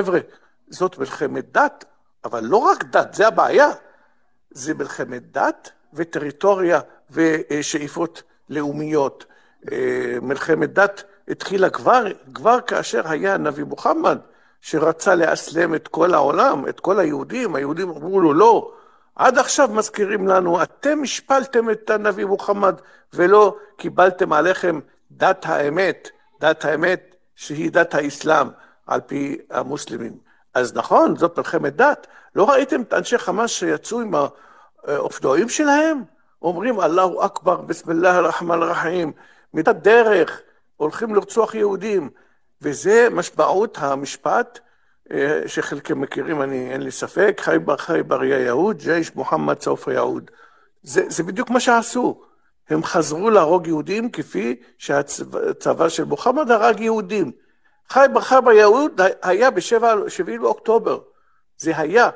חבר'ה, זאת מלחמת דת, אבל לא רק דת, זה הבעיה. זה מלחמת דת וטריטוריה ושאיפות לאומיות. מלחמת דת התחילה כבר כאשר היה הנביא מוחמד, שרצה לאסלם את כל העולם, את כל היהודים. היהודים אמרו לו לא. עד עכשיו מזכירים לנו, אתם השפלתם את הנביא מוחמד ולא קיבלתם עליכם דת האמת, דת האמת שהיא דת האסלאם על פי המוסלמים. אז נכון, זאת מלחמת דת. לא ראיתם את אנשי חמאס שיצאו עם האופנועים שלהם? אומרים אללהו אכבר, בסמילlah הרחמן הרחים, מצד דרך, הולכים לרצוח יהודים. וזה משמעות המשפט שחלקם מכירים, אין לי ספק, חייבר חייבר יא יהוד, ג'יש מוחמד סוף יהוד. זה בדיוק מה שעשו. הם חזרו להרוג יהודים כפי שהצבא של מוחמד הרג יהודים. חייבר חייבר יהוד היה ב7 באוקטובר. זה היה.